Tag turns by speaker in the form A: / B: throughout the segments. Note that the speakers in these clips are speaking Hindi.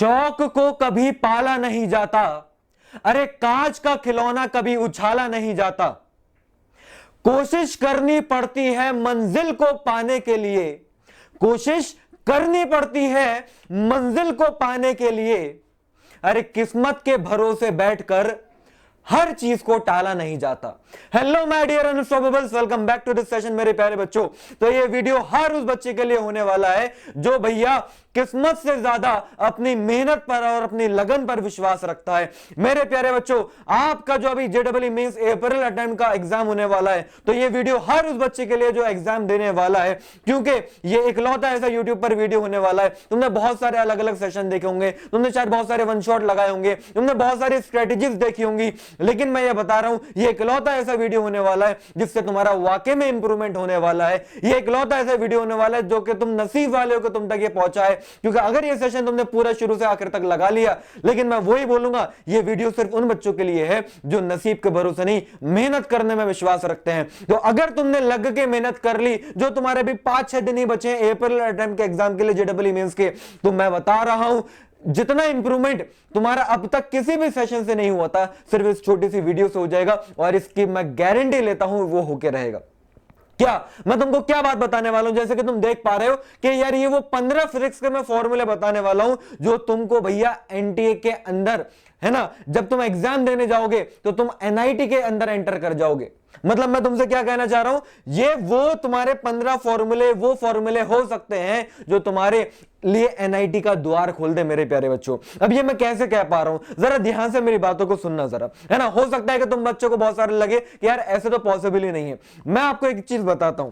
A: शौक को कभी पाला नहीं जाता, अरे कांच का खिलौना कभी उछाला नहीं जाता। कोशिश करनी पड़ती है मंजिल को पाने के लिए, कोशिश करनी पड़ती है मंजिल को पाने के लिए। अरे किस्मत के भरोसे बैठकर हर चीज को टाला नहीं जाता। Hello my dear unstoppables, welcome back to this session मेरे प्यारे बच्चों। तो ये वीडियो हर उस बच्चे के लिए होने वाला है जो भैया किस्मत से ज्यादा अपनी मेहनत पर और अपनी लगन पर विश्वास रखता है। मेरे प्यारे बच्चों, आपका जो अभी जेईई मेंस अप्रैल अटेम्प्ट का एग्जाम होने वाला है, तो ये वीडियो हर उस बच्चे के लिए जो एग्जाम देने वाला है, क्योंकि ये इकलौता ऐसा यूट्यूब पर वीडियो होने वाला है। तुमने बहुत सारे अलग अलग सेशन देखे होंगे, तुमने शायद बहुत सारे वन शॉट लगाए होंगे, तुमने बहुत सारी स्ट्रेटेजीज देखी होंगी, लेकिन मैं ये बता रहा हूं ये इकलौता ऐसा वीडियो होने वाला है जिससे तुम्हारा वाकई में इंप्रूवमेंट होने वाला है। ये इकलौता ऐसा वीडियो होने वाला है जो कि तुम नसीब वाले हो कि तुम तक ये पहुंचा है, क्योंकि अगर ये सेशन तुमने पूरा शुरू से आखिर तक लगा लिया, लेकिन मैं वही बोलूंगा ये वीडियो सिर्फ उन बच्चों के लिए है जो नसीब के भरोसे नहीं, मेहनत करने में विश्वास रखते हैं। तो अगर तुमने लग के मेहनत कर ली, जो तुम्हारे भी 5-6 दिन ही बचे हैं अप्रैल अटेम्प्ट के एग्जाम के लिए जेईई मेंस के, तो मैं बता रहा हूं जितना इंप्रूवमेंट तुम्हारा अब तक किसी भी सेशन से नहीं हुआ था, सिर्फ इस छोटी सी वीडियो से हो जाएगा, और इसकी मैं गारंटी लेता हूं वो होके रहेगा। क्या मैं तुमको क्या बात बताने वाला हूं, जैसे कि तुम देख पा रहे हो कि यार ये वो 15 फिजिक्स के मैं फॉर्मूले बताने वाला हूं जो तुमको भैया एनटीए के अंदर, है ना, जब तुम एग्जाम देने जाओगे तो तुम एनआईटी के अंदर एंटर कर जाओगे। मतलब मैं तुमसे क्या कहना चाह रहा हूं, ये वो तुम्हारे 15 फॉर्मूले वो फॉर्मूले हो सकते हैं जो तुम्हारे लिए एनआईटी का द्वार खोल दे मेरे प्यारे बच्चों। अब ये मैं कैसे कह पा रहा हूं, जरा ध्यान से मेरी बातों को सुनना जरा, है ना। हो सकता है कि तुम बच्चों को बहुत सारे लगे कि यार ऐसे तो पॉसिबल ही नहीं है। मैं आपको एक चीज बताता हूं,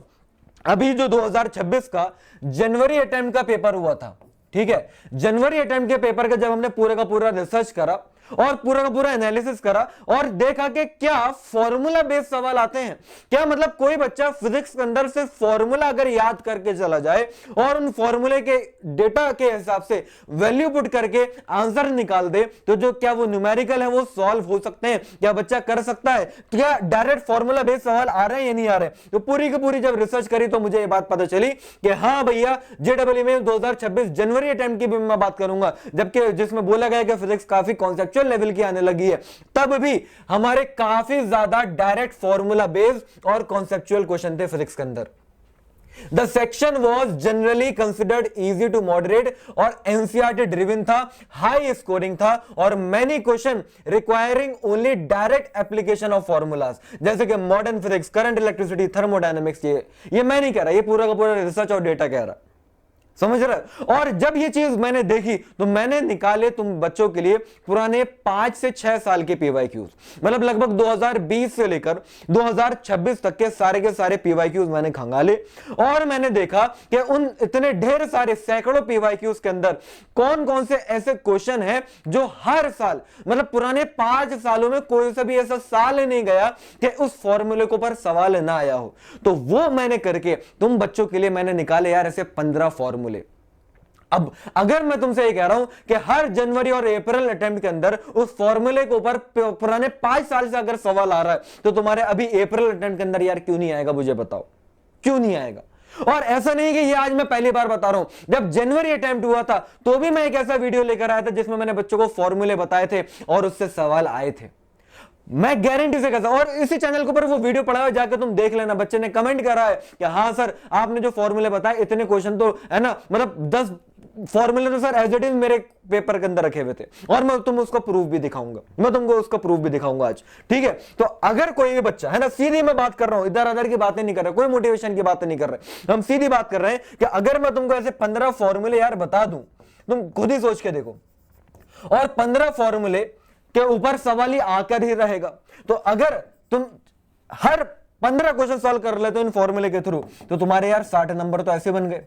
A: अभी जो 2026 का जनवरी अटेम्प्ट का पेपर हुआ था, ठीक है, जनवरी अटेम्प्ट के पेपर का जब हमने पूरा का पूरा रिसर्च करा और पूरा का पूरा एनालिसिस करा और देखा कि क्या फॉर्मूला बेस्ड सवाल आते हैं, क्या मतलब कोई बच्चा फिजिक्स के अंदर से फॉर्मूला अगर याद करके चला जाए और उन फॉर्मूले के डेटा के हिसाब से वैल्यू पुट करके आंसर निकाल दे, तो जो क्या वो न्यूमेरिकल है वो सॉल्व हो सकते हैं, क्या बच्चा कर सकता है, क्या डायरेक्ट फॉर्मूला बेस्ड सवाल आ रहे हैं या नहीं आ रहे। तो पूरी की पूरी जब रिसर्च करी तो मुझे ये बात पता चली कि हाँ भैया जेईई में 2026 जनवरी अटेम्प्ट की भी मैं बात करूंगा, जबकि जिसमें बोला गया कि फिजिक्स काफी कॉन्सेप्चुअल लेवल की आने लगी है, तब भी हमारे काफी ज्यादा डायरेक्ट फॉर्मूला बेस्ड और कॉन्सेप्चुअल क्वेश्चन थे फिजिक्स के अंदर। The section was generally considered easy to moderate और NCERT driven था, high scoring था और many question requiring only direct application of formulas, जैसे कि modern physics, current electricity, thermodynamics। ये मैं नहीं कह रहा, ये पूरा का पूरा रिसर्च और डेटा कह रहा, समझ रहे। और जब ये चीज मैंने देखी तो मैंने निकाले तुम बच्चों के लिए पुराने 5 से 6 साल के पीवाईक्यूज, मतलब लगभग 2020 से लेकर 2026 तक के सारे पीवाईक्यूज मैंने खंगाले और मैंने देखा कि उन इतने ढेर सारे सैकड़ों पीवाईक्यूज के अंदर कौन कौन से ऐसे क्वेश्चन हैं जो हर साल, मतलब पुराने 5 सालों में कोई सा भी ऐसा साल नहीं गया कि उस फॉर्मूले के ऊपर सवाल ना आया हो। तो वो मैंने करके तुम बच्चों के लिए मैंने निकाले यार ऐसे 15 फॉर्मूले। अब अगर मैं तुमसे ये कह रहा हूं कि हर जनवरी और अप्रैल अटेम्प्ट के अंदर उस फॉर्मूले के ऊपर पुराने 5 साल से अगर सवाल आ रहा है, तो तुम्हारे अभी अप्रैल अटेम्प्ट के अंदर यार क्यों नहीं आएगा, मुझे बताओ क्यों नहीं आएगा। और ऐसा नहीं कि ये आज मैं पहली बार बता रहा हूं, जब जनवरी अटेम्प्ट हुआ था तो भी मैं एक ऐसा वीडियो लेकर आया था जिसमें मैंने बच्चों को फॉर्मूले बताए थे और उससे सवाल आए थे, मैं गारंटी से कहता हूं। और इसी चैनल के ऊपर वो वीडियो पड़ा है, जाकर तुम देख लेना। बच्चे ने कमेंट करा है कि हाँ सर आपने जो फॉर्मूले बताए इतने क्वेश्चन तो है ना, मतलब 10 फॉर्मूले तो सर एज इट इज मेरे पेपर के अंदर रखे हुए थे, और मैं तुम उसका प्रूफ भी दिखाऊंगा, मैं तुमको उसका प्रूफ भी दिखाऊंगा आज, ठीक है। तो अगर कोई भी बच्चा, है ना, सीधी मैं बात कर रहा हूं, इधर उधर की बातें नहीं कर रहे, कोई मोटिवेशन की बातें नहीं कर रहे, हम सीधी बात कर रहे हैं कि अगर मैं तुमको ऐसे 15 फॉर्मूले यार बता दूं, तुम खुद ही सोच के देखो, और 15 फॉर्मूले के ऊपर सवाल ही आकर ही रहेगा। तो अगर तुम हर 15 क्वेश्चन सॉल्व कर लेते हो इन फॉर्मूले के थ्रू, तो तुम्हारे यार 60 नंबर तो ऐसे बन गए।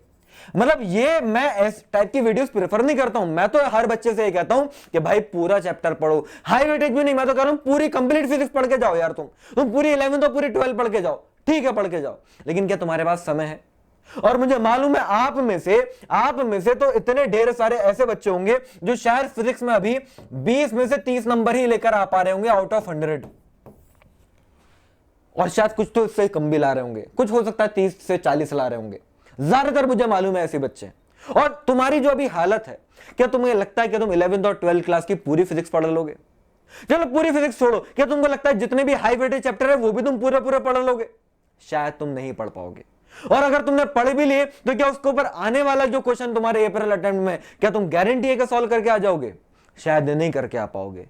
A: मतलब ये मैं इस टाइप की वीडियोस प्रेफर नहीं करता हूं, मैं तो हर बच्चे से ये कहता हूं कि भाई पूरा चैप्टर पढ़ो, हाई वेटेज भी नहीं, मैं तो कह रहा हूं पूरी कंप्लीट फिजिक्स पढ़ के जाओ यार, तुम पूरी 11 और पूरी 12 पढ़ के जाओ, ठीक है पढ़ के जाओ, लेकिन क्या तुम्हारे पास समय है। और मुझे मालूम है आप में से तो इतने ढेर सारे ऐसे बच्चे होंगे जो शायद फिजिक्स में अभी 20 में से 30 नंबर ही लेकर आ पा रहे होंगे आउट ऑफ 100, और शायद कुछ तो इससे कम भी ला रहे होंगे, कुछ हो सकता है 30 से 40 ला रहे होंगे, ज्यादातर मुझे मालूम है ऐसे बच्चे। और तुम्हारी जो अभी हालत है, क्या तुम्हें लगता है कि तुम 11th और 12th क्लास की पूरी फिजिक्स पढ़ लोगे? चलो पूरी फिजिक्स छोड़ो, क्या तुमको लगता है जितने भी हाई वेटेज चैप्टर है वो भी तुम पूरे पूरे पढ़ लोगे? शायद तुम नहीं पढ़ पाओगे। और अगर तुमने पढ़ भी लिए तो क्या उसके ऊपर आने वाला जो क्वेश्चन तुम्हारे अप्रैल अटेम्प्ट में, क्या तुम गारंटी है कि सॉल्व करके आ जाओगे? शायद नहीं करके आ पाओगे।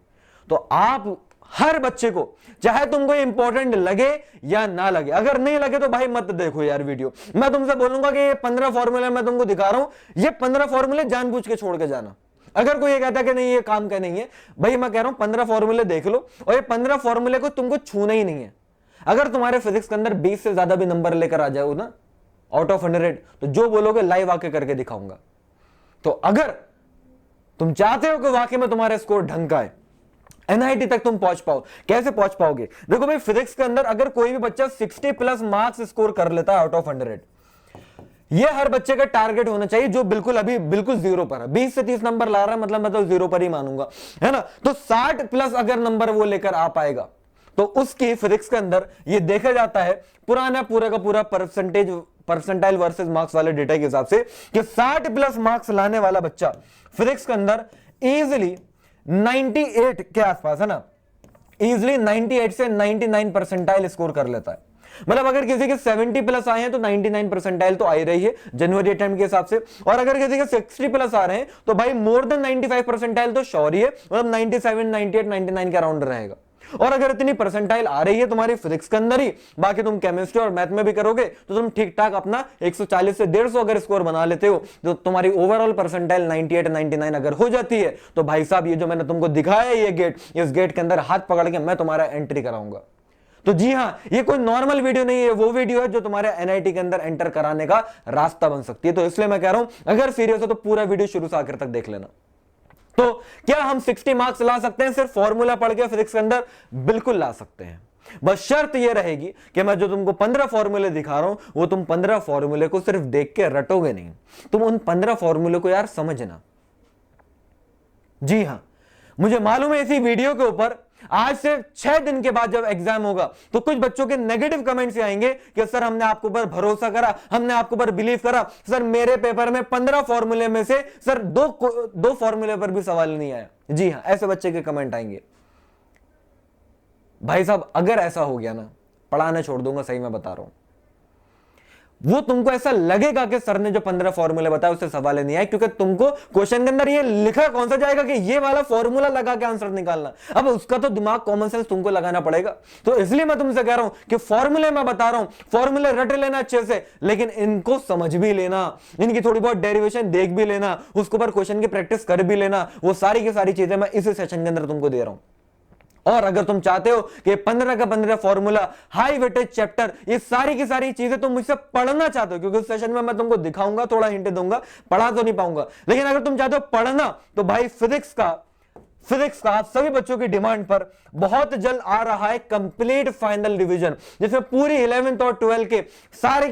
A: तो आप हर बच्चे को, चाहे तुमको इंपॉर्टेंट लगे या ना लगे, अगर नहीं लगे तो भाई मत देखो यार वीडियो। मैं तुमसे बोलूंगा कि ये 15 फॉर्मूले मैं तुमको दिखा रहा हूं, ये 15 फॉर्मूले जानबूझ के छोड़ के जाना। अगर कोई ये कहता है कि नहीं ये काम का नहीं है, भाई मैं कह रहा हूं 15 फॉर्मूले देख लो, और ये 15 फॉर्मूले को तुमको छूना ही नहीं है। अगर तुम्हारे फिजिक्स के अंदर 20 से ज्यादा भी नंबर लेकर आ जाओ ना आउट ऑफ 100, तो जो बोलोगे लाइव आके करके दिखाऊंगा। तो अगर तुम चाहते हो कि वाकई में तुम्हारा स्कोर ढंग का है, एनआईटी तक तुम पहुंच पाओ, कैसे पहुंच पाओगे? देखो भाई, फिजिक्स के अंदर अगर कोई भी बच्चा 60 प्लस मार्क्स स्कोर कर लेता है आउट ऑफ 100, ये हर बच्चे का टारगेट होना चाहिए जो बिल्कुल अभी बिल्कुल जीरो पर है। 20 से 30 नंबर ला रहा है, मतलब मैं तो जीरो पर ही मानूंगा, है ना। तो 60 प्लस अगर नंबर वो लेकर आ पाएगा तो उसकी फिजिक्स के अंदर ये देखा जाता है पुराना पूरा का पूरा परसेंटाइल वर्सेस मार्क्स वाले डेटा के हिसाब से कि 60 प्लस मार्क्स लाने वाला बच्चा फिजिक्स के अंदर इजीली 98 के आसपास, है ना, इजीली 98 से 99 परसेंटाइल स्कोर कर लेता है। मतलब अगर किसी के 70 प्लस आए हैं तो 99 परसेंटाइल तो आ ही रही है जनवरी अटेम्प्ट के हिसाब से, और अगर किसी के 60 प्लस आ रहे हैं तो भाई मोर देन 95 परसेंटाइल तो श्योर ही है, मतलब 97, 98, 99 के अराउंड रहेगा। और अगर इतनी परसेंटाइल आ रही है तुम्हारी फिजिक्स के अंदर ही, बाकी तुम केमिस्ट्री और मैथ में भी करोगे तो तुम ठीक ठाक अपना 140 से 150 अगर स्कोर बना लेते हो, तो तुम्हारी ओवरऑल परसेंटाइल 98, 99 अगर हो जाती है, तो भाई साहब ये जो मैंने तुमको दिखाया है ये गेट, इस गेट के अंदर हाथ पकड़ के मैं तुम्हारा एंट्री कराऊंगा। तो जी हां, ये कोई नॉर्मल वीडियो नहीं है, वो वीडियो है जो तुम्हारे एनआईटी के अंदर एंटर कराने का रास्ता बन सकती है। तो इसलिए मैं कह रहा हूं अगर सीरियस हो तो पूरा वीडियो शुरू से आखिर तक देख लेना। तो क्या हम 60 मार्क्स ला सकते हैं सिर्फ फॉर्मूला पढ़ के फिजिक्स के अंदर? बिल्कुल ला सकते हैं, बस शर्त यह रहेगी कि मैं जो तुमको 15 फॉर्मूले दिखा रहा हूं वो तुम 15 फॉर्मूले को सिर्फ देख के रटोगे नहीं, तुम उन 15 फॉर्मूले को यार समझना। जी हां, मुझे मालूम है इसी वीडियो के ऊपर आज से 6 दिन के बाद जब एग्जाम होगा तो कुछ बच्चों के नेगेटिव कमेंट्स आएंगे कि सर हमने आपके ऊपर भरोसा करा, हमने आपके ऊपर बिलीव करा, सर मेरे पेपर में 15 फॉर्मूले में से सर दो फॉर्मूले पर भी सवाल नहीं आया। जी हां, ऐसे बच्चे के कमेंट आएंगे। भाई साहब अगर ऐसा हो गया ना, पढ़ाना छोड़ दूंगा, सही मैं बता रहा हूं। वो तुमको ऐसा लगेगा कि सर ने जो 15 फॉर्मूले बताए उससे सवाल नहीं आए, क्योंकि तुमको क्वेश्चन के अंदर ये लिखा कौन सा जाएगा कि ये वाला फॉर्मूला लगा के आंसर निकालना। अब उसका तो दिमाग, कॉमन सेंस तुमको लगाना पड़ेगा। तो इसलिए मैं तुमसे कह रहा हूं कि फॉर्मूले मैं बता रहा हूं, फॉर्मूले रट लेना अच्छे से, लेकिन इनको समझ भी लेना, इनकी थोड़ी बहुत डेरिवेशन देख भी लेना, उसके ऊपर क्वेश्चन की प्रैक्टिस कर भी लेना। वो सारी की सारी चीजें मैं इस सेशन के अंदर तुमको दे रहा हूं। और अगर तुम चाहते हो कि 15 का 15 फॉर्मूला, हाई वेटेज चैप्टर, ये सारी की सारी चीजें तुम मुझसे पढ़ना चाहते हो, क्योंकि उस सेशन में मैं तुमको दिखाऊंगा, थोड़ा हिंट दूंगा, पढ़ा तो नहीं पाऊंगा, लेकिन अगर तुम चाहते हो पढ़ना तो भाई फिजिक्स का सभी बच्चों की डिमांड पर बहुत जल्द आ रहा है कंप्लीट फाइनल रिवीजन, जिसमें पूरी 11th और 12th के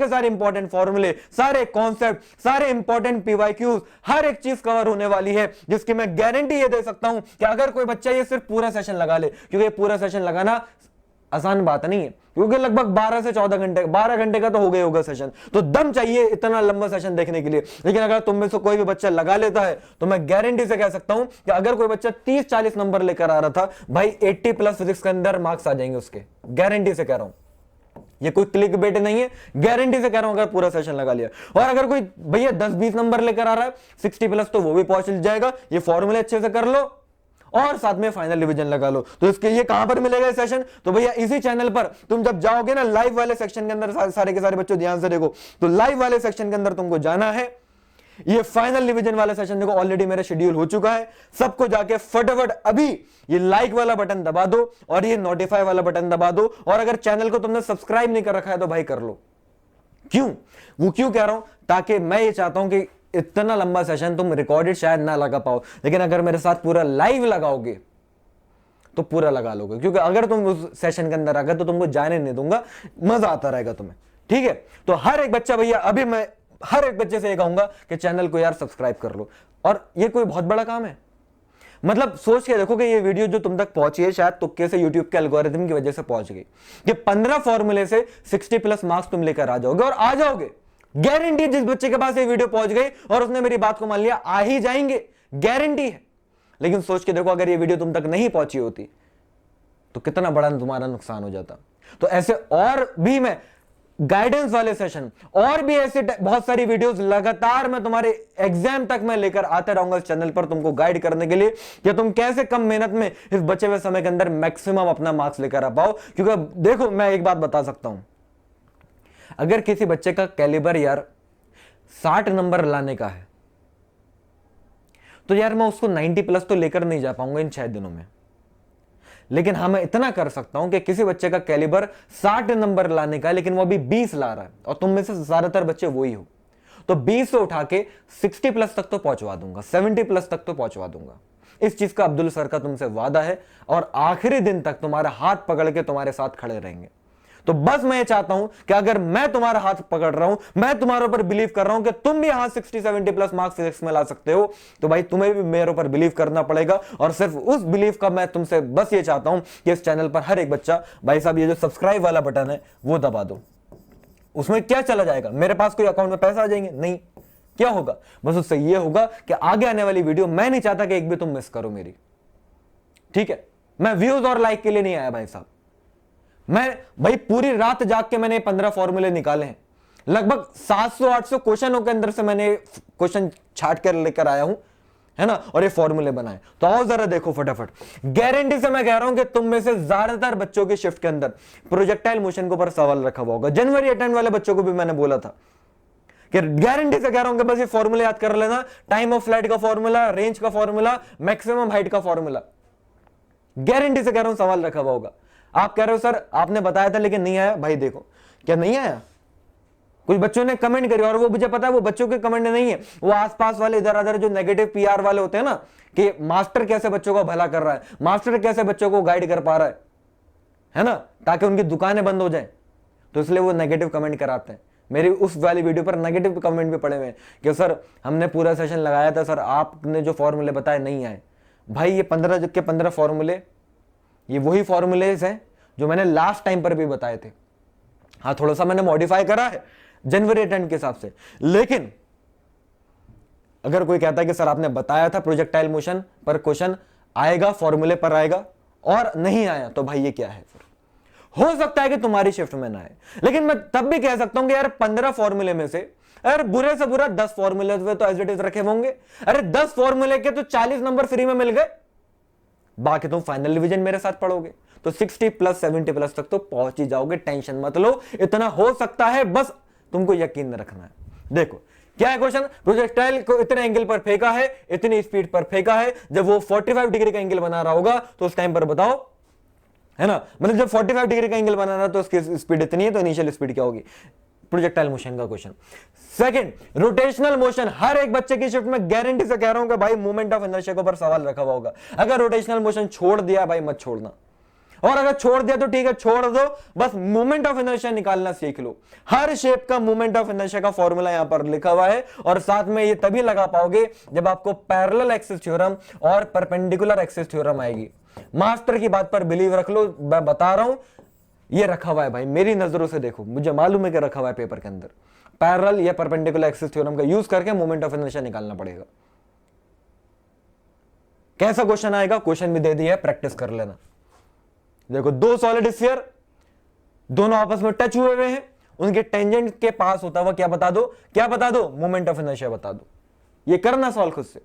A: सारे इंपॉर्टेंट फॉर्मूले, सारे कॉन्सेप्ट, सारे इंपॉर्टेंट पीवाईक्यूज, हर एक चीज कवर होने वाली है, जिसकी मैं गारंटी ये दे सकता हूं कि अगर कोई बच्चा ये सिर्फ पूरा सेशन लगा ले, क्योंकि पूरा सेशन लगाना आसान बात नहीं है, क्योंकि लगभग 12 से 14 घंटे, 12 घंटे का तो हो गया होगा सेशन, तो दम चाहिए इतना लंबा सेशन देखने के लिए। लेकिन अगर तुम में से कोई भी बच्चा लगा लेता है तो मैं गारंटी से कह सकता हूं कि अगर कोई बच्चा 30-40 नंबर लेकर आ रहा था, भाई 80 प्लस फिजिक्स के अंदर मार्क्स आ जाएंगे उसके, गारंटी से कह रहा हूं। ये कोई क्लिक बेट नहीं है, गारंटी से कह रहा हूं, अगर पूरा सेशन लगा लिया। और अगर कोई भैया 10-20 नंबर लेकर आ रहा है 60 प्लस, तो वो भी पहुंच जाएगा। ये फॉर्मूले अच्छे से कर लो और साथ में फाइनल रिवीजन लगा लो। तो इसके ये कहां पर मिलेगा ये सेशन? तो भैया इसी चैनल पर तुम जब जाओगे ना लाइव वाले सेक्शन के अंदर, सारे के सारे बच्चों ध्यान से देखो, तो लाइव वाले सेक्शन के अंदर तुमको जाना है। ये फाइनल रिवीजन वाला सेशन देखो ऑलरेडी मेरा शेड्यूल हो चुका है। सबको जाके फटाफट अभी ये लाइक वाला बटन दबा दो और ये नोटिफाई वाला बटन दबा दो, और अगर चैनल को तुमने सब्सक्राइब नहीं कर रखा है तो भाई कर लो। क्यों कह रहा हूं? ताकि मैं ये चाहता हूं कि इतना लंबा सेशन तुम रिकॉर्डेड शायद ना लगा पाओ, लेकिन अगर मेरे साथ पूरा लाइव लगाओगे तो पूरा लगा लोगे, क्योंकि अगर तुम उस सेशन के अंदर आ गए तो तुमको जाने नहीं दूंगा, मजा आता रहेगा तुम्हें। ठीक है, तो हर एक बच्चा भैया, अभी मैं हर एक बच्चे से ये कहूंगा कि चैनल को यार सब्सक्राइब कर लो। और ये कोई बहुत बड़ा काम है, मतलब सोच के देखो कि ये वीडियो जो तुम तक पहुंची है शायद तुक्के से यूट्यूब के एल्गोरिथम की वजह से पहुंच गई, कि 15 फॉर्मूले से 60 प्लस मार्क्स तुम लेकर आ जाओगे, और आ जाओगे गारंटी जिस बच्चे के पास ये वीडियो पहुंच गई और उसने मेरी बात को मान लिया, आ ही जाएंगे, गारंटी है। लेकिन सोच के देखो, अगर ये वीडियो तुम तक नहीं पहुंची होती तो कितना बड़ा तुम्हारा नुकसान हो जाता। तो ऐसे और भी मैं गाइडेंस वाले सेशन और भी ऐसे बहुत सारी वीडियोस लगातार मैं तुम्हारे एग्जाम तक मैं लेकर आते रहूंगा इस चैनल पर, तुमको गाइड करने के लिए कि तुम कैसे कम मेहनत में इस बचे हुए समय के अंदर मैक्सिमम अपना मार्क्स लेकर आ पाओ। क्योंकि देखो, मैं एक बात बता सकता हूं, अगर किसी बच्चे का कैलिबर यार 60 नंबर लाने का है तो यार मैं उसको 90 प्लस तो लेकर नहीं जा पाऊंगा इन 6 दिनों में। लेकिन हाँ, मैं इतना कर सकता हूं कि किसी बच्चे का कैलिबर 60 नंबर लाने का है लेकिन वो अभी 20 ला रहा है और तुम में से ज्यादातर बच्चे वही हो, तो 20 से उठा के 60 प्लस तक तो पहुंचवा दूंगा, 70 प्लस तक तो पहुंचवा दूंगा। इस चीज का अब्दुल सर का तुमसे वादा है और आखिरी दिन तक तुम्हारा हाथ पकड़ के तुम्हारे साथ खड़े रहेंगे। तो बस मैं चाहता हूं कि अगर मैं तुम्हारा हाथ पकड़ रहा हूं, मैं तुम्हारे ऊपर बिलीव कर रहा हूं कि तुम भी यहां 60-70 प्लस मार्क्स फिजिक्स में ला सकते हो, तो भाई तुम्हें भी मेरे ऊपर बिलीव करना पड़ेगा। और सिर्फ उस बिलीव का मैं तुमसे बस ये चाहता हूं कि इस चैनल पर हर एक बच्चा, भाई साहब ये जो सब्सक्राइब वाला बटन है वो दबा दो। उसमें क्या चला जाएगा, मेरे पास कोई अकाउंट में पैसा आ जाएंगे? नहीं। क्या होगा? बस उससे ये होगा कि आगे आने वाली वीडियो मैं नहीं चाहता कि एक भी तुम मिस करो मेरी, ठीक है? मैं व्यूज और लाइक के लिए नहीं आया भाई साहब। मैं भाई पूरी रात जाग के मैंने 15 फॉर्मूले निकाले हैं, लगभग 700-800 क्वेश्चनों के अंदर से मैंने क्वेश्चन छाट कर लेकर आया हूं, है ना, और ये फॉर्मूले बनाए। तो आओ जरा देखो फटाफट। गारंटी से मैं कह रहा हूं कि तुम में से ज्यादातर बच्चों की शिफ्ट के अंदर प्रोजेक्टाइल मोशन के ऊपर सवाल रखा हुआ होगा। जनवरी अटेंड वाले बच्चों को भी मैंने बोला था कि गारंटी से कह रहा हूं कि बस ये फॉर्मूले याद कर लेना, टाइम ऑफ फ्लाइट का फॉर्मूला, रेंज का फॉर्मूला, मैक्सिमम हाइट का फॉर्मूला। गारंटी से कह रहा हूं सवाल रखा हुआ होगा। आप कह रहे हो सर आपने बताया था लेकिन नहीं आया, भाई देखो क्या नहीं आया। कुछ बच्चों ने कमेंट करी और वो मुझे पता है वो बच्चों के कमेंट नहीं है, वो आसपास वाले इधर उधर जो नेगेटिव पीआर वाले होते हैं ना, कि मास्टर कैसे बच्चों का भला कर रहा है, मास्टर कैसे बच्चों को गाइड कर पा रहा है ना, ताकि उनकी दुकानें बंद हो जाए, तो इसलिए वो नेगेटिव कमेंट कराते हैं। मेरी उस वाली वीडियो पर नेगेटिव कमेंट भी पड़े हुए हैं कि सर हमने पूरा सेशन लगाया था, सर आपने जो फॉर्मूले बताए नहीं आए। भाई ये 15 के 15 फॉर्मूले ये वही फॉर्मूलेज हैं जो मैंने लास्ट टाइम पर भी बताए थे। हाँ, थोड़ा सा मैंने मॉडिफाई करा है जनवरी अटेंड के हिसाब से। लेकिन अगर कोई कहता है कि सर आपने बताया था प्रोजेक्टाइल मोशन पर क्वेश्चन आएगा, फॉर्मूले पर आएगा, और नहीं आया, तो भाई ये क्या है? फिर हो सकता है कि तुम्हारी शिफ्ट में ना आए, लेकिन मैं तब भी कह सकता हूं कि यार 15 फॉर्मूले में से अरे बुरे से बुरा 10 फॉर्मूले तो एज इट इज रखे होंगे। अरे 10 फॉर्मूले के तो 40 नंबर फ्री में मिल गए, बाकी तुम फाइनल डिवीजन मेरे साथ पढ़ोगे तो 60 प्लस 70 प्लस तक तो पहुंच ही जाओगे। टेंशन मत लो, इतना हो सकता है, बस तुमको यकीन रखना है। देखो क्या है क्वेश्चन, प्रोजेक्टाइल को इतने एंगल पर फेंका है, इतनी स्पीड पर फेंका है, जब वो 45 डिग्री का एंगल बना रहा होगा तो उस टाइम पर बताओ, है ना, मतलब जब 45 डिग्री का एंगल बना रहा तो उसकी स्पीड इतनी है, तो इनिशियल स्पीड क्या होगी? प्रोजेक्टाइल मोशन का क्वेश्चन। Second, rotational motion. हर एक बच्चे की शिफ्ट में गारंटी से कह रहा हूं कि भाई मूवमेंट ऑफ इनर्शिया के ऊपर सवाल रखा हुआ होगा। अगर रोटेशनल मोशन छोड़ दिया भाई मत छोड़ना, और अगर छोड़ दिया तो ठीक है छोड़ दो, बस मूवमेंट ऑफ इनर्शिया निकालना सीख लो। हर शेप का मूवमेंट ऑफ इनर्शिया का फॉर्मूला यहां पर लिखा हुआ है, और साथ में ये तभी लगा पाओगे जब आपको पैरेलल एक्सिस थ्योरम और परपेंडिकुलर एक्सिस थ्योरम आएगी। मास्टर की बात पर बिलीव रख लो, मैं बता रहा हूं ये रखा हुआ है भाई, मेरी नजरों से देखो, मुझे मालूम है कि रखा हुआ है पेपर के अंदर। पैरेलल या परपेंडिकुलर एक्सिस थ्योरम का यूज करके मोमेंट ऑफ इनर्शिया निकालना पड़ेगा। कैसा क्वेश्चन आएगा, क्वेश्चन भी दे दिया है, प्रैक्टिस कर लेना। देखो दो सॉलिड स्फीयर दोनों आपस में टच हुए हैं, उनके टेंजेंट के पास होता हुआ क्या बता दो, क्या बता दो, मोमेंट ऑफ इनर्शिया बता दो। ये करना सवाल खुद से।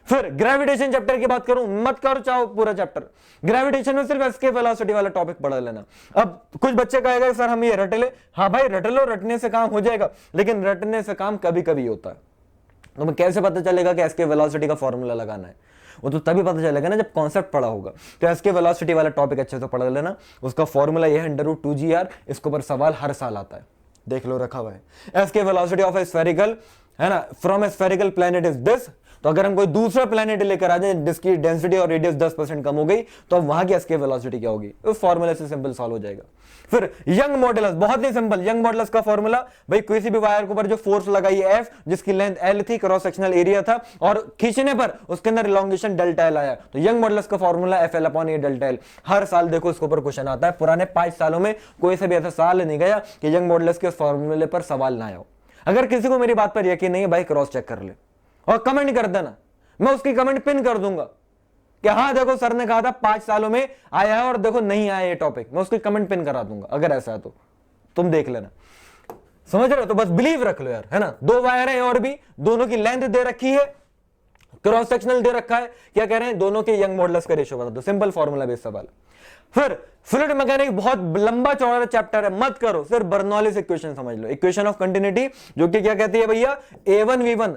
A: फिर ग्रेविटेशन चैप्टर की बात करूं, मत करो चाहो पूरा चैप्टर, ग्रेविटेशन में सिर्फ एस्केप वेलोसिटी वाला टॉपिक पढ़ लेना। अब कुछ बच्चे कहेगा सर हम ये रट ले, हाँ भाई रट लो, रटने से काम हो जाएगा, लेकिन रटने से काम कभी कभी होता है। तो कैसे पता चलेगा कि एस्केप वेलोसिटी का फॉर्मूला लगाना है? वो तो तभी पता चलेगा ना जब कॉन्सेप्ट पढ़ा होगा। तो एस्केप वेलोसिटी वाला टॉपिक अच्छे से पढ़ लेना, उसका फॉर्मूला ये है √2gr। इसके ऊपर सवाल हर साल आता है, देख लो रखा हुआ है। Escape velocity of A spherical, है ना, from A spherical planet is this. तो अगर हम कोई दूसरा प्लैनेट लेकर आ जाए जिसकी डेंसिटी और रेडियस 10% कम हो गई, तो अब वहां की एस्केप वेलोसिटी क्या होगी? उस फॉर्मूले से सिंपल सॉल्व हो जाएगा। फिर यंग मॉडुलस, बहुत ही सिंपल, यंग मॉडुलस का फॉर्मूला भाई, किसी भी वायर के ऊपर जो फोर्स लगाई F, जिसकी लेंथ L थी, क्रॉस सेक्शनल एरिया था, और खींचने पर उसके अंदर इलॉन्गेशन डेल्टा L आया, तो यंग मॉडुलस का फॉर्मूला FL/A डेल्टा L। हर साल देखो इसके ऊपर क्वेश्चन आता है। पुराने 5 सालों में कोई से भी ऐसा साल नहीं गया कि यंग मॉडुलस के फॉर्मूले पर सवाल ना आया हो। अगर किसी को मेरी बात पर यकीन नहीं है भाई क्रॉस चेक कर ले और कमेंट कर देना, मैं उसकी कमेंट पिन कर दूंगा कि हाँ देखो सर ने कहा था 5 सालों में आया है और देखो नहीं आया ये टॉपिक, मैं उसकी कमेंट पिन करा दूंगा। अगर ऐसा है तो तुम देख लेना, समझ रहे हो? तो बस बिलीव रख लो यार, है ना। 2 वायर है और भी, दोनों की लेंथ दे रखी है, क्रॉस सेक्शनल दे रखा है, क्या कह रहे हैं दोनों के यंग मॉडुलस का रेशियो बता दो। सिंपल फॉर्मूला बेस्ड सवाल। फिर फ्लूइड मैकेनिक्स बहुत लंबा चौड़ा चैप्टर है, मत करो, सिर्फ बर्नौलीज इक्वेशन समझ लो। इक्वेशन ऑफ कंटिन्यूटी जो कि क्या कहती है भैया, A1V1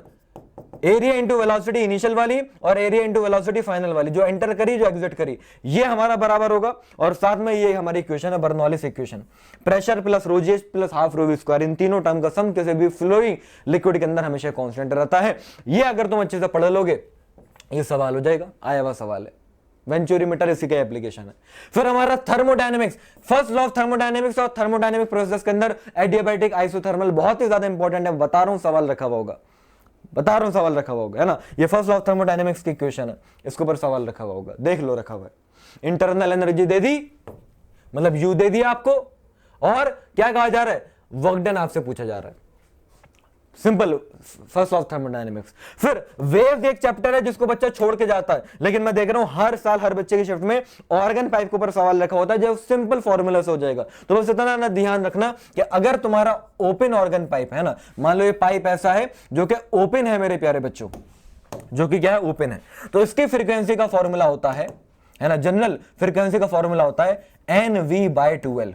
A: area into velocity initial वाली और एरिया इंटू वेलोसिटी फाइनल वाली, जो एंटर करी जो एग्जिट करी, ये हमारा बराबर होगा। और साथ में ये हमारी इक्वेशन है बर्नौलीज इक्वेशन, प्रेशर प्लस रोजेस plus half rho v square, इन तीनों टर्म का सम किसी भी फ्लोइंग लिक्विड के अंदर हमेशा कांस्टेंट रहता है। ये अगर तुम अच्छे से पढ़ लोगे ये सवाल हो जाएगा, आया हुआ सवाल है। वेंचुरीमीटर इसी का एप्लीकेशन है। फिर हमारा thermodynamics, first law of thermodynamics और थर्मोडायनेमिक प्रोसेस के अंदर एडियाबैटिक आइसोथर्मल बहुत ही ज्यादा इंपॉर्टेंट है, बता रहा हूं सवाल रखा हुआ होगा, बता रहा हूं सवाल रखा हुआ होगा, है ना। ये फर्स्ट लॉ ऑफ थर्मोडायनेमिक्स की इक्वेशन है, इसके ऊपर सवाल रखा हुआ होगा, देख लो रखा हुआ है। इंटरनल एनर्जी दे दी, मतलब यू दे दी आपको, और क्या कहा जा रहा है, वर्क डन आपसे पूछा जा रहा है। Simple first of thermodynamics. फिर वेव्स एक चैप्टर है जिसको बच्चा छोड़ के जाता है, लेकिन मैं देख रहा हूं हर साल हर बच्चे की शिफ्ट में ऑर्गन पाइप के ऊपर सवाल रखा होता है जो सिंपल फॉर्मूला से हो जाएगा। तो बस इतना ना ध्यान रखना कि अगर तुम्हारा ओपन ऑर्गन पाइप है ना, मान लो ये पाइप ऐसा है जो कि ओपन है मेरे प्यारे बच्चों, जो कि क्या है, ओपन है, तो इसकी फ्रीक्वेंसी का फॉर्मूला होता है ना, जनरल फ्रीक्वेंसी का फॉर्मूला होता है NV/2L।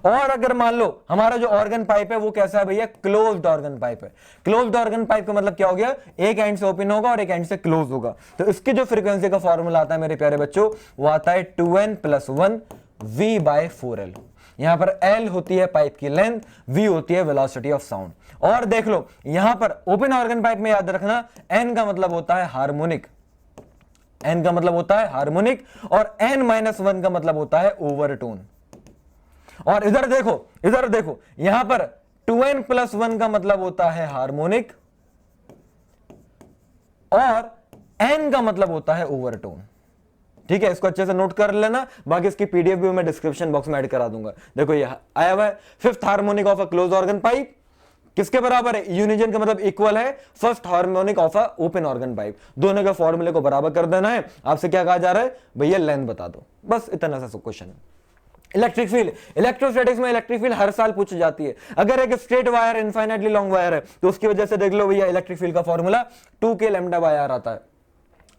A: और अगर मान लो हमारा जो ऑर्गन पाइप है वो कैसा है भैया, क्लोज्ड ऑर्गन पाइप है। क्लोज्ड ऑर्गन पाइप का मतलब क्या हो गया, एक एंड से ओपन होगा और एक एंड से क्लोज होगा। तो इसकी जो फ्रीक्वेंसी का फॉर्मूला आता है मेरे प्यारे बच्चों, वो आता है 2n+1 V/4L। यहां पर L होती है पाइप की लेंथ, V होती है वेलोसिटी ऑफ साउंड। और देख लो यहां पर ओपन ऑर्गन पाइप में याद रखना N का मतलब होता है हार्मोनिक, N का मतलब होता है हार्मोनिक, और N-1 का मतलब होता है ओवरटोन। और इधर देखो यहां पर 2n+1 का मतलब होता है हार्मोनिक और n का मतलब होता है ओवरटोन। ठीक है, इसको अच्छे से नोट कर लेना, बाकी इसकी पीडीएफ भी मैं डिस्क्रिप्शन बॉक्स में ऐड करा दूंगा। देखो ये आया हुआ है, fifth harmonic of a close organ pipe किसके बराबर है, यूनिजन का मतलब इक्वल है first harmonic of a open organ pipe. दोनों के फॉर्मूले को बराबर कर देना है। आपसे क्या कहा जा रहा है भैया, लेंथ बता दो, बस इतना सा क्वेश्चन है। इलेक्ट्रिक फील्ड, इलेक्ट्रोस्टैटिक्स में इलेक्ट्रिक फील्ड हर साल पूछी जाती है। अगर एक straight wire infinitely long wire है तो उसकी वजह से देख लो भैया इलेक्ट्रिक फील्ड का फॉर्मूला 2k λ/r आता है।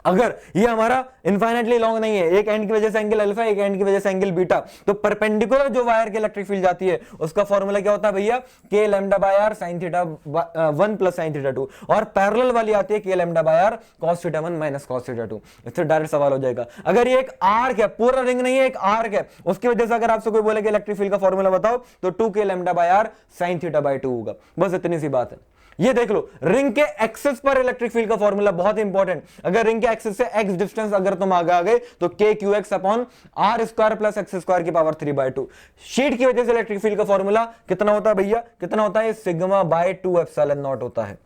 A: अगर ये हमारा इनफाइनाइटली लॉन्ग नहीं है, एक एंड की वजह से एंगल अल्फा, एक एंड की वजह से एंगल बीटा, तो परपेंडिकुलर जो वायर की इलेक्ट्रिक फील्ड जाती है उसका फॉर्मूला क्या होता है भैया, k λ/r sin θ1 + sin θ2। और पैरेलल वाली आती है k λ/r cos θ1 - cos θ2। इससे डायरेक्ट सवाल हो जाएगा। अगर ये एक आर्क है, पूरा रिंग नहीं है, एक आर्क है, उसकी वजह से अगर आपसे कोई बोले कि इलेक्ट्रिक फील्ड का फॉर्मूला बताओ तो 2k λ/r sin θ/2 होगा। बस इतनी सी बात है। ये देख लो रिंग के एक्सिस पर इलेक्ट्रिक फील्ड का फॉर्मूला बहुत इंपॉर्टेंट। अगर रिंग के एक्सिस से x डिस्टेंस अगर तुम आगे आ गए तो kqx/r² + x² 3/2। शीट की वजह से इलेक्ट्रिक फील्ड का फॉर्मूला कितना होता है भैया, कितना होता है, σ/2ε0 होता है।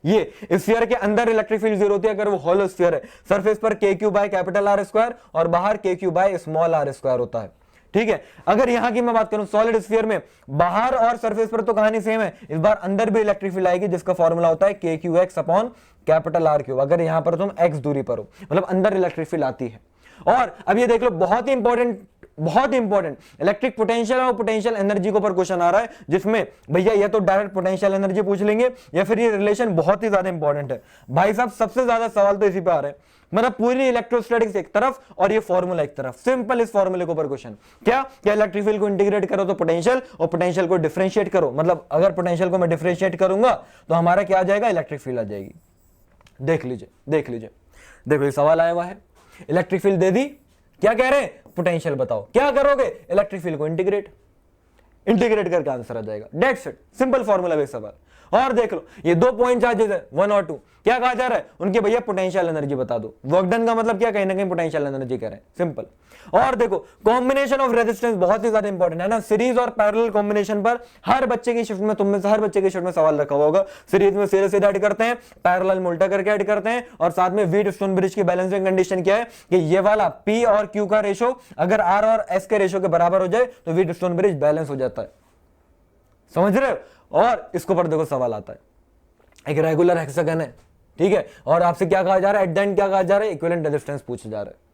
A: ये स्फीयर के अंदर इलेक्ट्रिक फील्ड 0 होती है अगर वो होलो स्फीयर है। सरफेस पर kq/R² और बाहर kq/r² होता है। ठीक है, अगर यहां की मैं बात करूं सॉलिड स्फीयर में, बाहर और सरफेस पर तो कहानी सेम है, इस बार अंदर भी इलेक्ट्रिक फील्ड आएगी जिसका फॉर्मूला होता है kqx/R3। अगर यहां पर तुम x दूरी पर हो, मतलब अंदर इलेक्ट्रिक फील्ड आती है। और अब ये देख लो बहुत ही इंपॉर्टेंट इलेक्ट्रिक पोटेंशियल और पोटेंशियल एनर्जी के ऊपर क्वेश्चन आ रहा है, जिसमें भैया या तो डायरेक्ट पोटेंशियल एनर्जी पूछ लेंगे या फिर ये रिलेशन बहुत ही ज्यादा इंपॉर्टेंट है भाई साहब। सबसे ज्यादा सवाल तो इसी पे आ रहे हैं, मतलब पूरी इलेक्ट्रोस्टैटिक्स एक तरफ और ये फॉर्मूला एक तरफ। सिंपल इस फॉर्मूले के ऊपर क्वेश्चन क्या इलेक्ट्रिक फील्ड को इंटीग्रेट करो तो पोटेंशियल, और पोटेंशियल को डिफरेंशिएट करो, मतलब अगर पोटेंशियल को मैं डिफरेंशिएट करूंगा तो हमारा क्या आ जाएगा, इलेक्ट्रिक फील्ड आ जाएगी। देख लीजिए देखो ये सवाल आया हुआ है, इलेक्ट्रिक फील्ड दे दी, क्या कह रहे हैं, पोटेंशियल बताओ, क्या करोगे, इलेक्ट्रिक फील्ड को इंटीग्रेट करके आंसर आ जाएगा। That's it, simple formula based सवाल। और देख लो ये 2 पॉइंट चार्जेस है 1 और 2, क्या कहा जा रहा है, उनके भैया पोटेंशियल एनर्जी बता दो। वर्क डन का मतलब क्या, कहीं ना कहीं पोटेंशियल एनर्जी कह रहे हैं, सिंपल। और देखो कॉम्बिनेशन ऑफ रेजिस्टेंस बहुत ही ज्यादा इंपॉर्टेंट है ना, सीरीज और पैरेलल कॉम्बिनेशन पर हर बच्चे की शिफ्ट में, तुम में से हर बच्चे की शिफ्ट में सवाल रखा होगा। सीरीज में सीधे ऐड करते हैं, पैरेलल में उल्टा करके ऐड करते हैं, और साथ में व्हीटस्टोन ब्रिज की बैलेंसिंग कंडीशन क्या है कि ये वाला P और Q का रेशो अगर R और S के रेशो के बराबर हो जाए तो व्हीटस्टोन ब्रिज बैलेंस हो जाता है। समझ रहे हो। और इसके ऊपर देखो सवाल आता है, एक रेगुलर हेक्सागन है, ठीक है, और आपसे क्या कहा जा रहा है, एट द एंड क्या कहा जा रहा है, इक्विवेलेंट रेजिस्टेंस पूछा जा रहा है।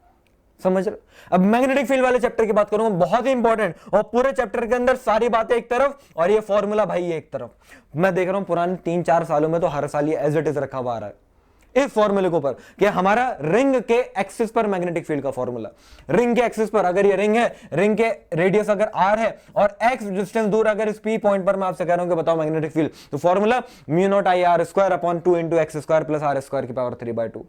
A: समझ रहे हो। अब मैग्नेटिक फील्ड वाले चैप्टर की बात करूंगा, बहुत ही इंपॉर्टेंट, और पूरे चैप्टर के अंदर सारी बातें एक तरफ और ये फॉर्मूला भाई ये एक तरफ। मैं देख रहा हूं पुराने 3-4 सालों में तो हर साल ये एज इट इज रखा हुआ आ रहा है इस फॉर्मूले के ऊपर कि हमारा रिंग के एक्सिस पर मैग्नेटिक फील्ड का फॉर्मूला, रिंग के एक्सिस पर अगर ये रिंग है, रिंग के रेडियस अगर r है और x डिस्टेंस दूर अगर इस p पॉइंट पर मैं आपसे कह रहा हूं कि बताओ मैग्नेटिक फील्ड, तो formula mu naught I R square upon 2 into X square plus R square की पावर 3/2।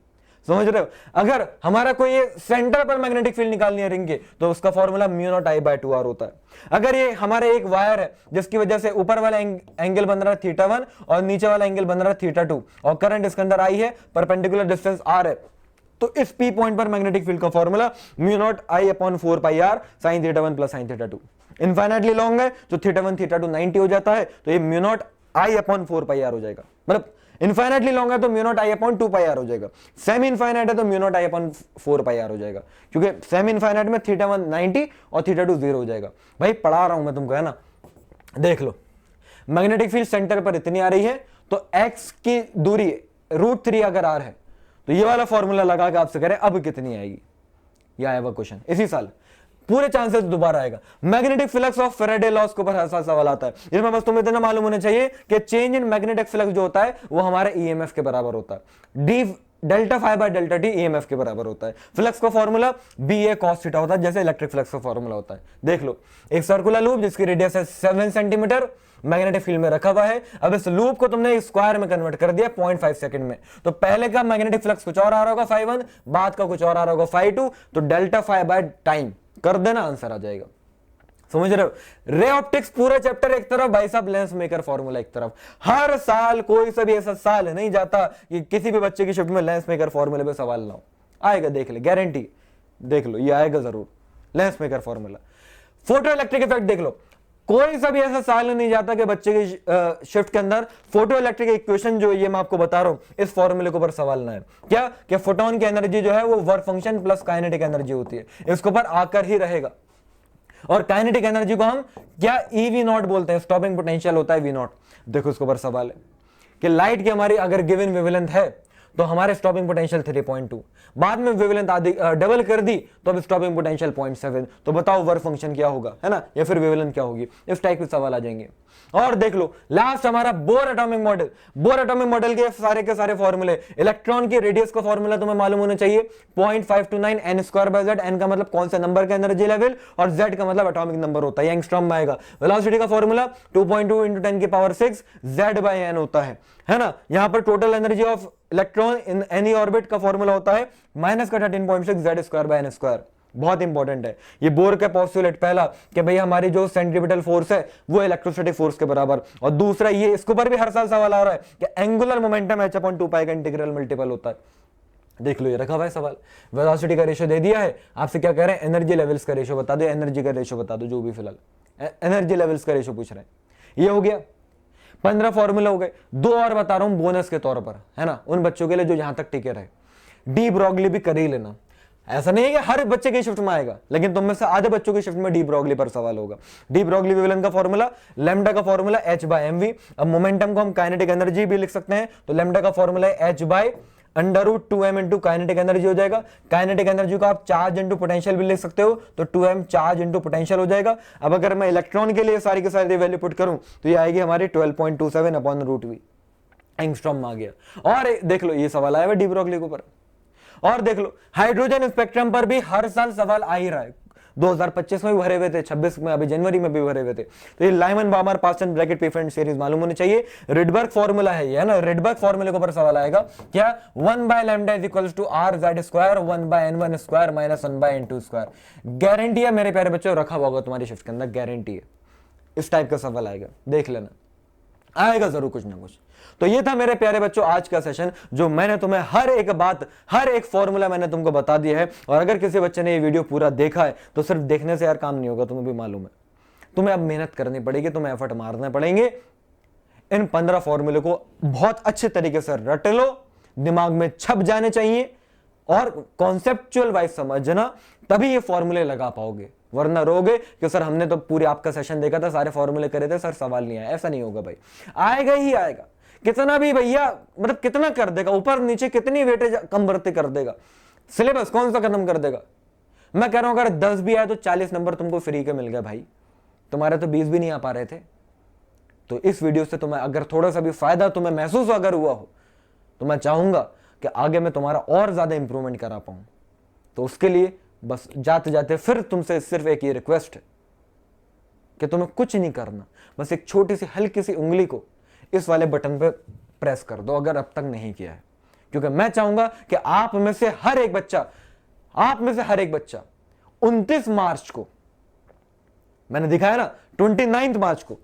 A: समझ रहे हो। अगर हमारा कोई ये सेंटर पर मैग्नेटिक फील्ड निकालनी है रिंग के, तो उसका फॉर्मूला म्यू नॉट आई बाय 2r होता है। अगर ये हमारे एक वायर है जिसकी वजह से ऊपर वाला एंगल बन रहा है θ1 और नीचे वाला एंगल बन रहा है θ2 और करंट इसके अंदर आई है, परपेंडिकुलर डिस्टेंस r है, तो इस p पॉइंट पर मैग्नेटिक फील्ड का formula mu naught I upon 4πr sin θ1 plus sin θ2। Infinitely long है तो θ1 θ2 90 हो जाता है, तो ये mu naught I upon 4πr हो जाएगा। मतलब इनफाइनाइटली लॉन्ग है तो mu naught I upon 2πr हो जाएगा, सेमी इनफाइनाइट है तो mu naught I upon 4πr हो जाएगा, क्योंकि सेमी इनफाइनाइट में θ1 90 और θ2 0 हो जाएगा। भाई पढ़ा रहा हूं मैं तुमको, है ना। देख लो, मैग्नेटिक फील्ड सेंटर पर इतनी आ रही है, तो x की दूरी √3 अगर r है, तो ये वाला फॉर्मूला लगा के आपसे करें अब कितनी आएगी, ये आया हुआ क्वेश्चन इसी साल, पूरे चांसेस दोबारा आएगा। Magnetic flux of Faraday loss के ऊपर हर साल सवाल आता है। इसमें बस तुम्हें इतना मालूम होना चाहिए कि चेंज इन मैग्नेटिक फ्लक्स जो होता है वो हमारे ईएमएफ के बराबर होता है, d delta phi by delta t EMF के बराबर होता है। फ्लक्स का formula B A cos theta होता है, जैसे इलेक्ट्रिक फ्लक्स का फॉर्मूला होता है। देख लो, एक सर्कुलर लूप जिसकी रेडियस है 7 सेंटीमीटर मैग्नेटिक फील्ड में रखा हुआ है। अब इस लूप को तुमने स्क्वायर में कन्वर्ट कर दिया 0.5 सेकंड में, तो पहले का मैग्नेटिक फ्लक्स कुछ और आ रहा होगा φ1, बाद का कुछ और आ रहा होगा φ2, तो डेल्टा फाई बाय टाइम कर देना, आंसर आ जाएगा। समझ रहे हो। रे ऑप्टिक्स पूरा चैप्टर एक तरफ, भाई साहब लेंस मेकर फॉर्मूला एक तरफ। हर साल कोई सा भी ऐसा साल नहीं जाता कि किसी भी बच्चे की शिफ्ट में लेंस मेकर फॉर्मूले पे सवाल ना हो। आएगा, देख ले, गारंटी, देख लो, ये आएगा जरूर, lens maker formula. Photo electric effect देख लो, कोई सा भी ऐसा साल नहीं जाता कि बच्चे की शिफ्ट के अंदर फोटो इलेक्ट्रिक इक्वेशन जो ये मैं आपको बता रहा हूं इस फॉर्मूले के ऊपर सवाल ना है। क्या कि फोटोन की एनर्जी जो है वो work function plus kinetic energy होती है, इसके ऊपर आकर ही रहेगा। और काइनेटिक एनर्जी को हम क्या ईवी नॉट बोलते हैं, स्टॉपिंग पोटेंशियल होता है वी नॉट। देखो इसके ऊपर सवाल है कि लाइट की हमारी अगर गिवन वेवलेंथ है तो हमारे स्टॉपिंग पोटेंशियल 3.2, बाद में वेवलेंथ आदि डबल कर दी तो अब स्टॉपिंग पोटेंशियल 0.7, तो बताओ वर्क फंक्शन क्या होगा, है ना, या फिर वेवलेंथ क्या होगी। इस टाइप के सवाल आ जाएंगे। और देख लो लास्ट हमारा bore atomic model. Bore atomic model के सारे फॉर्मूले, इलेक्ट्रॉन की रेडियस का फॉर्मूला तुम्हें मालूम होना चाहिए 0.529 n²/z। n का मतलब कौन सा नंबर का एनर्जी लेवल और z का मतलब एटॉमिक नंबर होता है, एंगस्ट्रॉम में आएगा। वेलोसिटी का फॉर्मूला 2.2 × 10⁻⁶ z/n होता है ना। यहां पर total energy of electron in any orbit का फॉर्मूला होता है -13.6 z²/n²। बहुत इंपॉर्टेंट है ये बोर का पोस्टुलेट, पहला कि भाई हमारी जो सेंट्रीपिटल फोर्स है वो इलेक्ट्रोस्टैटिक फोर्स के बराबर, और दूसरा ये इसके ऊपर भी हर साल सवाल आ रहा है कि एंगुलर मोमेंटम h/2π का इंटीग्रल मल्टीपल होता है। देख लो ये रखा हुआ है सवाल। वेलोसिटी का रेशियो दे दिया है, आपसे क्या कह रहे हैं, एनर्जी लेवल्स का रेशियो बता दो, एनर्जी का रेशियो बता दो, जो भी फिलहाल एनर्जी लेवल्स का रेशियो पूछ रहे हैं। ये हो गया, 15 फॉर्मूला हो गए। 2 और बता रहा हूं बोनस के तौर पर, है ना, उन बच्चों के लिए जो यहां तक टिके रहे। डी ब्रॉगली भी कर ही लेना, ऐसा नहीं है कि हर बच्चे की शिफ्ट में आएगा, लेकिन तुम में से आधे बच्चों की शिफ्ट में डी ब्रॉगली पर सवाल होगा। डी ब्रॉगली वेवलेंथ का फॉर्मूला, लैम्डा का फॉर्मूला h/mv। अब मोमेंटम को हम काइनेटिक एनर्जी भी लिख सकते हैं, तो लैम्डा का फॉर्मूला है h/√2m इंटू काइनेटिक एनर्जी हो जाएगा। काइनेटिक एनर्जी को आप चार्ज इंटू पोटेंशियल भी लिख सकते हो, तो 2m चार्ज इंटू पोटेंशियल हो जाएगा। अब अगर मैं इलेक्ट्रॉन के लिए सारी के सारी वैल्यू पुट करूं तो ये आएगी हमारी 12.27/√v, एंगस्ट्रॉम में आ गया। और देख लो ये सवाल आया हुआ डी ब्रॉगली के ऊपर। और देख लो हाइड्रोजन स्पेक्ट्रम पर भी हर साल सवाल आ ही रहा है। 2025 में भी भरे हुए थे, 26 में, अभी जनवरी में भी भरे हुए थे। तो ये Lyman बामर Paschen bracket preference series मालूम होनी चाहिए। रिडबर्ग फॉर्मूला है ये, है ना, रिडबर्ग फॉर्मूले के ऊपर सवाल आएगा क्या, 1/λ = r/2 1/n1² - 1/n2²। गारंटी है मेरे प्यारे बच्चों, रखा होगा तुम्हारी शिफ्ट के अंदर, गारंटी है इस टाइप का सवाल आएगा, देख लेना, आएगा जरूर कुछ ना कुछ। तो ये था मेरे प्यारे बच्चों आज का सेशन, जो मैंने तुम्हें हर एक बात, हर एक फॉर्मूला मैंने तुमको बता दिया है। और अगर किसी बच्चे ने ये वीडियो पूरा देखा है तो सिर्फ देखने से यार काम नहीं होगा, तुम्हें भी मालूम है। तुम्हें अब मेहनत करनी पड़ेगी, तुम्हें एफर्ट मारने पड़ेंगे। इन 15 फॉर्मूले को बहुत अच्छे तरीके से रट लो, दिमाग में छप जाने चाहिए और कॉन्सेप्चुअल वाइज समझना, तभी ये फॉर्मूले लगा पाओगे। वरना रोगे कि सर हमने तो पूरे आपका सेशन देखा था, सारे फॉर्मूले करे थे सर, सवाल नहीं आया। ऐसा नहीं होगा भाई, आएगा ही आएगा। कितना भी भैया मतलब कितना कर देगा, ऊपर नीचे कितनी वेटेज कम बढ़ते कर देगा, सिलेबस कौन सा खत्म कर देगा। मैं कह रहा हूं अगर 10 भी आए तो 40 नंबर तुमको फ्री के मिल गए भाई, तुम्हारे तो 20 भी नहीं आ पा रहे थे। तो इस वीडियो से तुम्हें अगर थोड़ा सा भी फायदा तुम्हें महसूस अगर हुआ हो, तो मैं चाहूंगा कि आगे मैं तुम्हारा और ज्यादा इंप्रूवमेंट करा पाऊं। तो उसके लिए बस जाते जाते फिर तुमसे सिर्फ एक ये रिक्वेस्ट है कि तुम्हें कुछ नहीं करना, बस एक छोटी सी हल्की सी उंगली को इस वाले बटन पे प्रेस कर दो अगर अब तक नहीं किया है। क्योंकि मैं चाहूंगा कि आप में से हर एक बच्चा 29 मार्च को, मैंने दिखाया ना 29 मार्च को,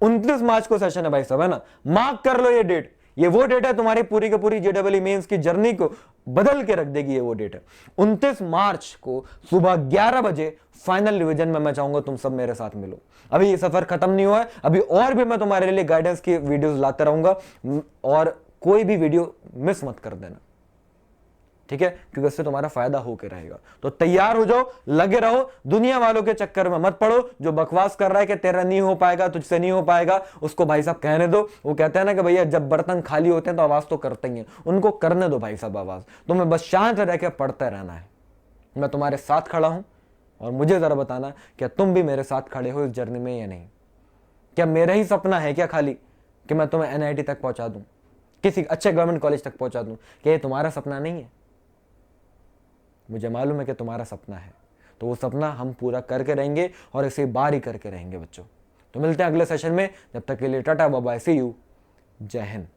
A: 29 मार्च को सेशन है भाई साहब, है ना, मार्क कर लो ये डेट। ये वो डेट है तुम्हारी पूरी की पूरी जेईई मेंस की जर्नी को बदल के रख देगी। ये वो डेट है 29 मार्च को सुबह 11 बजे फाइनल रिवीजन में मैं चाहूंगा तुम सब मेरे साथ मिलो। अभी ये सफर खत्म नहीं हुआ है, अभी और भी मैं तुम्हारे लिए गाइडेंस की वीडियोस लाते रहूंगा, और कोई भी वीडियो मिस मत कर देना, ठीक है, क्योंकि इससे तुम्हारा फायदा होकर रहेगा। तो तैयार हो जाओ, लगे रहो, दुनिया वालों के चक्कर में मत पड़ो। जो बकवास कर रहा है कि तेरा नहीं हो पाएगा, तुझसे नहीं हो पाएगा, उसको भाई साहब कहने दो। वो कहते हैं ना कि भैया जब बर्तन खाली होते हैं तो आवाज तो करते ही हैं, उनको करने दो भाई साहब आवाज। तुम्हें बस शांत रह के पढ़ते रहना है। मैं तुम्हारे साथ खड़ा हूं, और मुझे जरा बताना क्या तुम भी मेरे साथ खड़े हो इस जर्नी में या नहीं। क्या मेरा ही सपना है क्या खाली कि मैं तुम्हें NIT तक पहुंचा दूं, किसी अच्छे गवर्नमेंट कॉलेज तक पहुंचा दूं? क्या ये तुम्हारा सपना नहीं है? मुझे मालूम है कि तुम्हारा सपना है, तो वो सपना हम पूरा करके रहेंगे, और इसे बार ही करके रहेंगे बच्चों। तो मिलते हैं अगले सेशन में, जब तक के लिए tata bye bye, see you, जय हिंद।